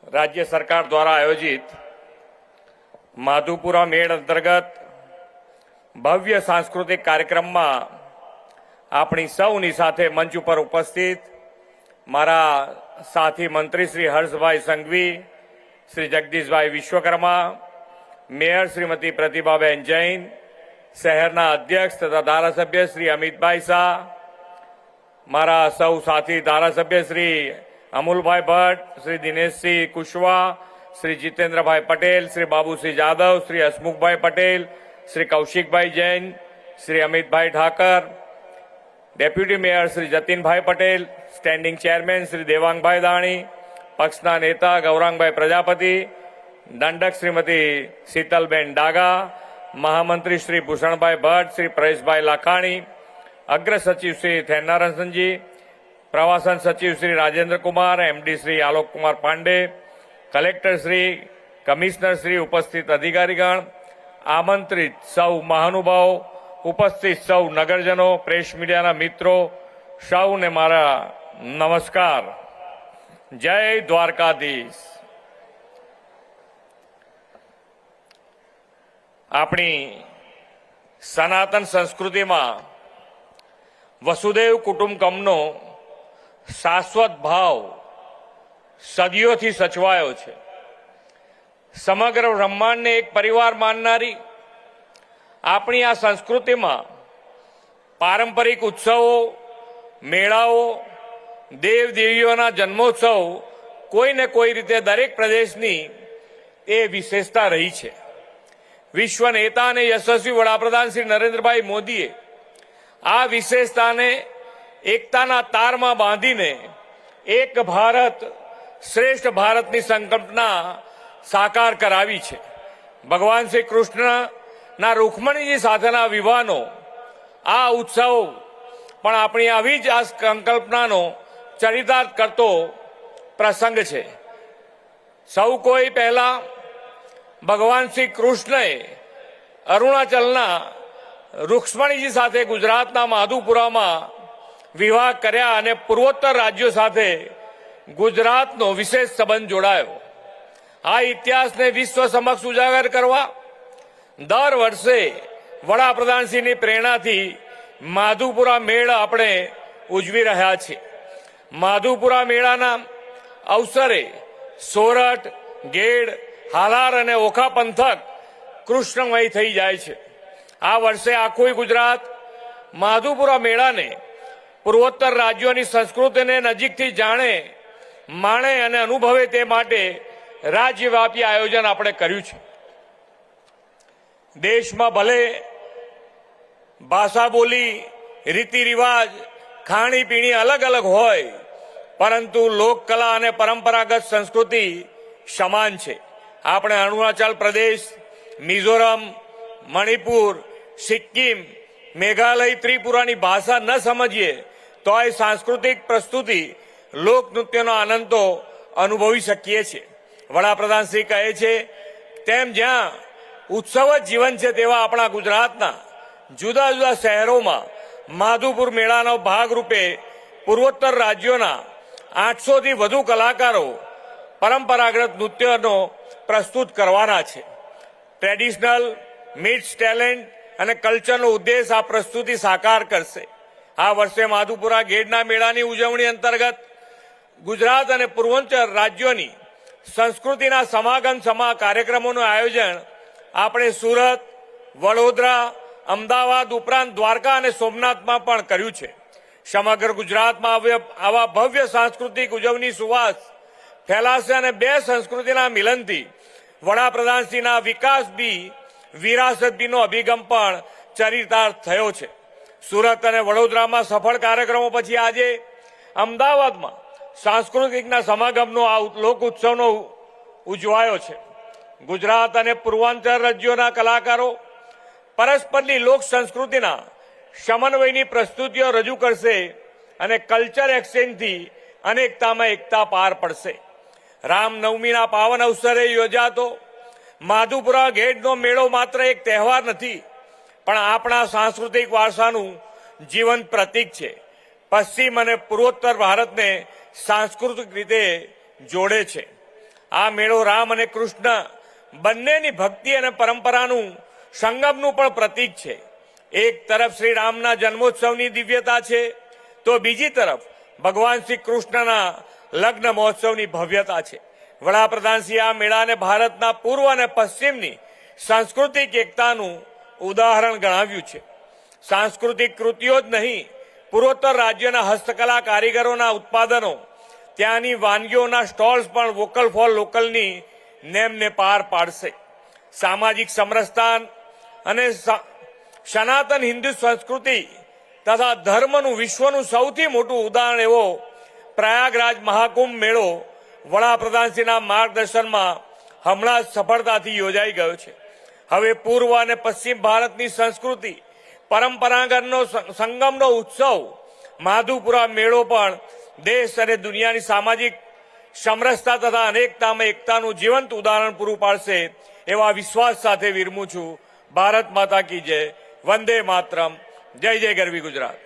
राज्य सरकार द्वारा आयोजित माधुपुरा मेळ अंतर्गत भव्य सांस्कृतिक कार्यक्रम में अपनी सौनी साथे मंच पर उपस्थित मारा साथी मंत्री श्री हर्षभाई संघवी, श्री जगदीशभाई विश्वकर्मा, मेयर श्रीमती प्रतिभाबेन जैन, शहरना अध्यक्ष तथा धारासभ्य श्री अमितभाई शाह, मारा सौ साथी धारासभ्य Shri Amulbhai Bhatt, Shri Dineshsinh Kushwaha, Shri Jitendrabhai Patel, Shri Babusinh Jadav, Shri Hasmukhbhai Patel, Shri Kaushikbhai Jain, Shri Amitbhai Thakar, deputy mayor Shri Jatinbhai Patel, standing chairman Shri Devangbhai Dani, पक्षना नेता गौरांगभाई प्रजापति, दंडक श्रीमती शीतलबेन डागा, महामंत्री श्री भूषणभाई भट्ट, श्री परेशभाई लाखाणी, अग्र सचिव श्री थेन्नारसनजी, प्रवासन सचिव Shri Rajendra Kumar, MD Shri Alok Kumar Pandey, collector Shri, commissioner Shri, उपस्थित अधिकारीगण, आमंत्रित सौ महानुभाव, उपस्थित सौ नगरजनों, प्रेस मीडिया मित्रों, सौ ने मारा नमस्कार। जय द्वारकाधीश। अपनी सनातन संस्कृति में वसुदेव कुटुंबकमनो शाश्वत भाव सदियोथी सचवायो छे। समग्र ब्रह्मांड ने एक परिवार माननारी अपनी आ संस्कृति में पारंपरिक उत्सवों, मेळाओ, देव देवीओना जन्मोत्सव कोई ने कोई रीते दरेक प्रदेशनी ए विशेषता रही है। विश्व नेता ने यशस्वी वडाप्रधान श्री नरेन्द्रभाई मोदीए आ विशेषता ने एकताना तार में बांधीने एक भारत श्रेष्ठ भारतनी संकल्पना साकार करावी छे। भगवान श्री कृष्ण ना रुक्मणीजी साथेना विवाहनो आ उत्सव पण आपणी आवी ज आ संकल्पनानो चरितार्थ करतो प्रसंग छे। सौ कोई पहला भगवान श्री कृष्णए अरुणाचलना रुक्मणीजी साथे गुजरातना माधुपुरामां विवाह कर्या अने पूर्वोत्तर राज्यों साथे गुजरातनो विशेष संबंध जोड़ायो। आ इतिहासने विश्व समक्ष उजागर करवा दर वर्षे वडाप्रधानश्रीनी प्रेरणाथी माधुपुरा मेळ आपणे उजवी रह्या छे। माधुपुरा मेळाना अवसरे सोरठ, गेड, हालार अने ओखा पंथक कृष्णमय थई जाय छे। आ वर्षे आखुं गुजरात माधुपुरा मेळाने पूर्वोत्तर राज्योनी संस्कृतिने नजीकथी जाणे, माणे अने अनुभवे ते माटे राज्यव्यापी आयोजन आपणे कर्युं छे। देश में भले भाषा बोली, रीति रिवाज, खाणी पीणी अलग अलग होय, परंतु लोक कला अने परंपरागत संस्कृति समान छे। आपणे अरुणाचल प्रदेश, मिजोरम, मणिपुर, सिक्किम, मेघालय, त्रिपुरानी भाषा न समझीए तो आ सांस्कृतिक प्रस्तुति लोक नृत्यनो आनंद तो अनुभवी शकीए छे। वडाप्रधान श्री कहे छे तेम ज्यां उत्सव ज जीवन छे तेवा आपणा गुजरातना जुदा जुदा शहेरोमां माधुपुर मेळानो भागरूपे पूर्वोत्तर राज्योना 800 थी वधु कलाकारो परंपरागत नृत्योनो प्रस्तुत करवाना छे। ट्रेडिशनल मिक्स टेलेंट अने कल्चरनो उद्देश्य आ प्रस्तुति साकार करशे। आ वर्षे माधुपुरा गेडना मेळानी उजवणी अंतर्गत गुजरात अने पूर्वोत्तर राज्योनी संस्कृतिना समागम समा कार्यक्रमोनुं आयोजन આપણે સુરત, વડોદરા, અમદાવાદ ઉપરાંત દ્વારકા અને સોમનાથમાં પણ કર્યું છે। સમગ્ર ગુજરાતમાં આવા ભવ્ય સાંસ્કૃતિક ઉજવણી સુવાસ ફેલાશે અને બે સંસ્કૃતિના મિલનથી વડાપ્રધાનશ્રીના વિકાસ બી વિરાસત બીનો અભિગમ પણ ચરિતાર્થ થયો છે। સુરત અને વડોદરામાં સફળ કાર્યક્રમો પછી આજે અમદાવાદમાં સાંસ્કૃતિકના સમાગમનો આ લોક ઉત્સવનો ઉજવાયો છે। गुजरात और पूर्वांचल राज्यों कलाकारों परस्परनी लोक संस्कृतिना समन्वयनी प्रस्तुतिओ रजू करशे अने कल्चर एक्सचेंज थी अनेकता में एकता पार पड़शे। रामनवमीना पावन अवसरे योजातो माधुपुरा गेटनो मेळो मात्र एक तहेवार नथी पण आपणा सांस्कृतिक वारसानुं जीवंत प्रतीक छे। पश्चिम और पूर्वोत्तर भारत ने सांस्कृतिक रीते जोड़े छे। આ મેળો રામ અને કૃષ્ણ બંનેની ભક્તિ અને પરંપરાનું સંગમનું પણ પ્રતીક છે. એક તરફ શ્રી રામના જન્મોત્સવની દિવ્યતા છે, તો બીજી તરફ ભગવાન શ્રી કૃષ્ણના લગ્ન મહોત્સવની ભવ્યતા છે. વડાપ્રધાનશ્રીએ આ મેળાને ભારતના પૂર્વ અને પશ્ચિમની સાંસ્કૃતિક એકતાનું ઉદાહરણ ગણાવ્યું છે. સાંસ્કૃતિક કૃતિઓ જ નહીં, પૂર્વોત્તર રાજ્યના હસ્તકલા કારીગરોના ઉત્પાદનો, ત્યાંની વાનગીઓના સ્ટોલ્સ પણ વોકલ ફોર લોકલની નેમને પાર પાડશે. સામાજિક સમરસતા અને સનાતન હિન્દુ સંસ્કૃતિ તથા ધર્મનું વિશ્વનું સૌથી મોટું ઉદાહરણ એવો પ્રયાગરાજ મહાકુંભ મેળો વડાપ્રધાનશ્રીના માર્ગદર્શનમાં હમણાં જ સફળતાથી યોજાઈ ગયો છે. હવે પૂર્વ અને પશ્ચિમ ભારતની સંસ્કૃતિ પરંપરાગતનો સંગમનો ઉત્સવ માધુપુરા મેળો પણ દેશ અને દુનિયાની સામાજિક સમરસતા તથા અનેકતામાં એકતાનું જીવંત ઉદાહરણ પૂરું પાડશે એવા વિશ્વાસ સાથે વિરમું છું. ભારત માતા કી જય. વંદે માતરમ. જય જય ગરવી ગુજરાત.